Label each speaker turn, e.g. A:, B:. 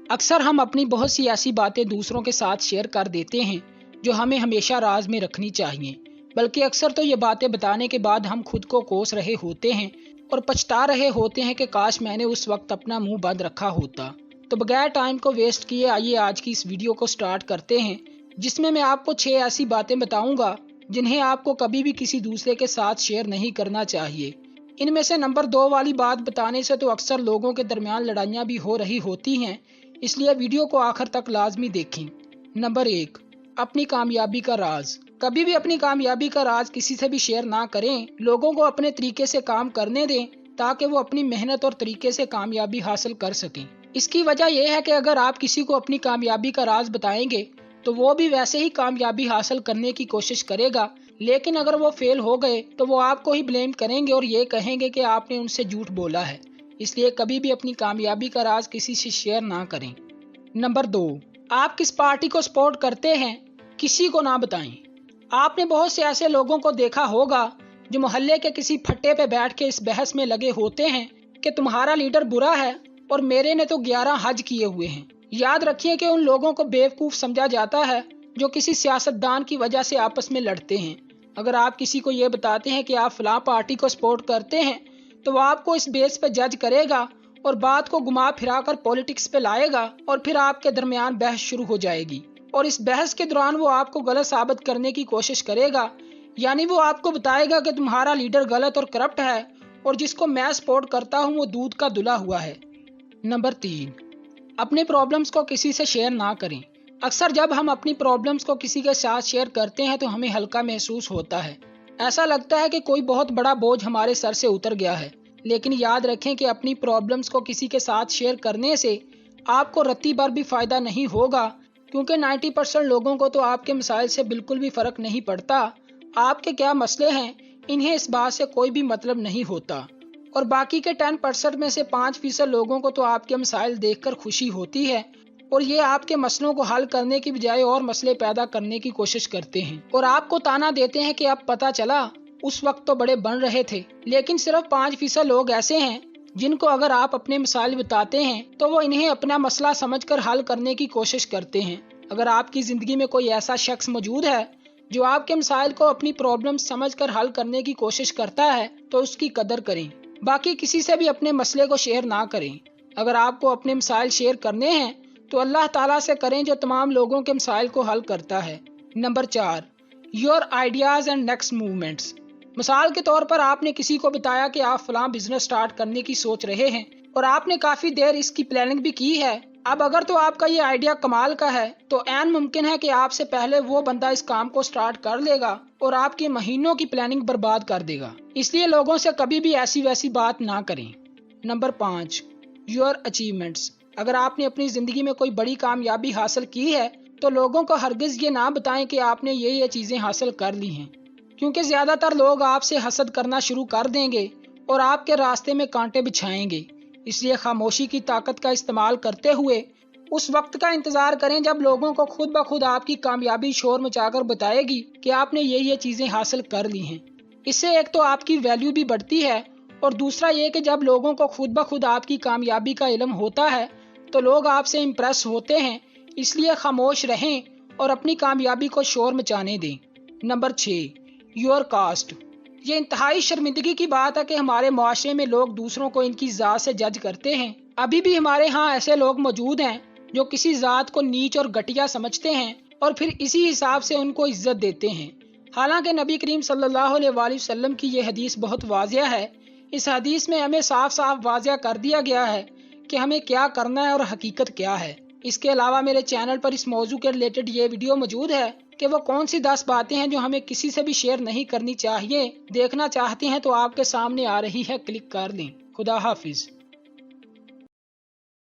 A: اکثر ہم اپنی بہت سی ایسی باتیں دوسروں کے ساتھ شیئر کر دیتے ہیں جو ہمیں ہمیشہ راز میں رکھنی چاہیے، بلکہ اکثر تو یہ باتیں بتانے کے بعد ہم خود کو کوس رہے ہوتے ہیں اور پچھتا رہے ہوتے ہیں کہ کاش میں نے اس وقت اپنا منہ بند رکھا ہوتا۔ تو بغیر ٹائم کو ویسٹ کیے آئیے آج کی اس ویڈیو کو سٹارٹ کرتے ہیں، جس میں آپ کو 6 ایسی باتیں بتاؤں گا جنہیں آپ کو کبھی بھی کسی دوسرے کے ساتھ شیئر نہیں کرنا چاہیے۔ ان میں سے نمبر 2 والی بات بتانے سے تو اکثر لوگوں کے درمیان لڑائیاں بھی ہو رہی ہوتی ہیں، اس لیے ویڈیو کو آخر تک لازمی دیکھیں۔ نمبر 1، اپنی کامیابی کا راز۔ کبھی بھی اپنی کامیابی کا راز کسی سے بھی شیئر نہ کریں، لوگوں کو اپنے طریقے سے کام کرنے دیں تاکہ وہ اپنی محنت اور طریقے سے کامیابی حاصل کر سکیں۔ اس کی وجہ یہ ہے کہ اگر آپ کسی کو اپنی کامیابی کا راز بتائیں گے تو وہ بھی ویسے ہی کامیابی حاصل کرنے کی کوشش کرے گا، لیکن اگر وہ فیل ہو گئے تو وہ آپ کو ہی بلیم کریں گے اور یہ کہیں گے کہ آپ نے ان سے جھوٹ بولا ہے۔ اس لیے کبھی بھی اپنی کامیابی کا راز کسی سے شیئر نہ کریں۔ نمبر 2، آپ کس پارٹی کو سپورٹ کرتے ہیں کسی کو نہ بتائیں۔ آپ نے بہت سے ایسے لوگوں کو دیکھا ہوگا جو محلے کے کسی پھٹے پہ بیٹھ کے اس بحث میں لگے ہوتے ہیں کہ تمہارا لیڈر برا ہے اور میرے نے تو 11 حج کیے ہوئے ہیں۔ یاد رکھیے کہ ان لوگوں کو بیوقوف سمجھا جاتا ہے جو کسی سیاستدان کی وجہ سے آپس میں لڑتے ہیں۔ اگر آپ کسی کو یہ بتاتے ہیں کہ آپ فلاں پارٹی کو سپورٹ کرتے ہیں تو وہ آپ کو اس بیس پہ جج کرے گا اور بات کو گھما پھرا کر پولیٹکس پہ لائے گا اور پھر آپ کے درمیان بحث شروع ہو جائے گی، اور اس بحث کے دوران وہ آپ کو غلط ثابت کرنے کی کوشش کرے گا، یعنی وہ آپ کو بتائے گا کہ تمہارا لیڈر غلط اور کرپٹ ہے اور جس کو میں سپورٹ کرتا ہوں وہ دودھ کا دھلا ہوا ہے۔ نمبر 3، اپنے پرابلمز کو کسی سے شیئر نہ کریں۔ اکثر جب ہم اپنی پرابلمز کو کسی کے ساتھ شیئر کرتے ہیں تو ہمیں ہلکا محسوس ہوتا ہے، ایسا لگتا ہے کہ کوئی بہت بڑا بوجھ ہمارے سر سے اتر گیا ہے۔ لیکن یاد رکھیں کہ اپنی پرابلمز کو کسی کے ساتھ شیئر کرنے سے آپ کو رتی بھر بھی فائدہ نہیں ہوگا، کیونکہ 90% لوگوں کو تو آپ کے مسائل سے بالکل بھی فرق نہیں پڑتا۔ آپ کے کیا مسئلے ہیں انہیں اس بات سے کوئی بھی مطلب نہیں ہوتا، اور باقی کے 10% میں سے 5% لوگوں کو تو آپ کے مسائل دیکھ کر خوشی ہوتی ہے اور یہ آپ کے مسئلوں کو حل کرنے کی بجائے اور مسئلے پیدا کرنے کی کوشش کرتے ہیں اور آپ کو تانا دیتے ہیں کہ اب پتہ چلا اس وقت تو بڑے بن رہے تھے۔ لیکن صرف 5% لوگ ایسے ہیں جن کو اگر آپ اپنے مسائل بتاتے ہیں تو وہ انہیں اپنا مسئلہ سمجھ کر حل کرنے کی کوشش کرتے ہیں۔ اگر آپ کی زندگی میں کوئی ایسا شخص موجود ہے جو آپ کے مسائل کو اپنی پرابلم سمجھ کر حل کرنے کی کوشش کرتا ہے تو اس کی قدر کریں۔ باقی کسی سے بھی اپنے مسئلے کو شیئر نہ کریں۔ اگر آپ کو اپنے مسائل شیئر کرنے ہیں تو اللہ تعالیٰ سے کریں جو تمام لوگوں کے مسائل کو حل کرتا ہے۔ Number 4، your ideas and next movements. مثال کے طور پر آپ نے کسی کو بتایا کہ آپ فلاں بزنس سٹارٹ کرنے کی سوچ رہے ہیں اور آپ نے کافی دیر اس کی پلاننگ بھی کی ہے۔ اب اگر تو آپ کا یہ آئیڈیا کمال کا ہے تو عین ممکن ہے کہ آپ سے پہلے وہ بندہ اس کام کو سٹارٹ کر لے گا اور آپ کی مہینوں کی پلاننگ برباد کر دے گا۔ اس لیے لوگوں سے کبھی بھی ایسی ویسی بات نہ کریں۔ Number 5، your achievements. اگر آپ نے اپنی زندگی میں کوئی بڑی کامیابی حاصل کی ہے تو لوگوں کو ہرگز یہ نہ بتائیں کہ آپ نے یہ چیزیں حاصل کر لی ہیں، کیونکہ زیادہ تر لوگ آپ سے حسد کرنا شروع کر دیں گے اور آپ کے راستے میں کانٹے بچھائیں گے۔ اس لیے خاموشی کی طاقت کا استعمال کرتے ہوئے اس وقت کا انتظار کریں جب لوگوں کو خود بخود آپ کی کامیابی شور مچا کر بتائے گی کہ آپ نے یہ چیزیں حاصل کر لی ہیں۔ اس سے ایک تو آپ کی ویلیو بھی بڑھتی ہے اور دوسرا یہ کہ جب لوگوں کو خود بخود آپ کی کامیابی کا علم ہوتا ہے تو لوگ آپ سے امپریس ہوتے ہیں۔ اس لیے خاموش رہیں اور اپنی کامیابی کو شور مچانے دیں۔ Number 6، your cost. یہ انتہائی شرمندگی کی بات ہے کہ ہمارے معاشرے میں لوگ دوسروں کو ان کی ذات سے جج کرتے ہیں۔ ابھی بھی ہمارے ہاں ایسے لوگ موجود ہیں جو کسی ذات کو نیچ اور گھٹیا سمجھتے ہیں اور پھر اسی حساب سے ان کو عزت دیتے ہیں، حالانکہ نبی کریم صلی اللہ علیہ وآلہ وسلم کی یہ حدیث بہت واضح ہے۔ اس حدیث میں ہمیں صاف صاف واضح کر دیا گیا ہے کہ ہمیں کیا کرنا ہے اور حقیقت کیا ہے۔ اس کے علاوہ میرے چینل پر اس موضوع کے ریلیٹڈ یہ ویڈیو موجود ہے کہ وہ کون سی 10 باتیں ہیں جو ہمیں کسی سے بھی شیئر نہیں کرنی چاہیے۔ دیکھنا چاہتے ہیں تو آپ کے سامنے آ رہی ہے، کلک کر دیں۔ خدا حافظ۔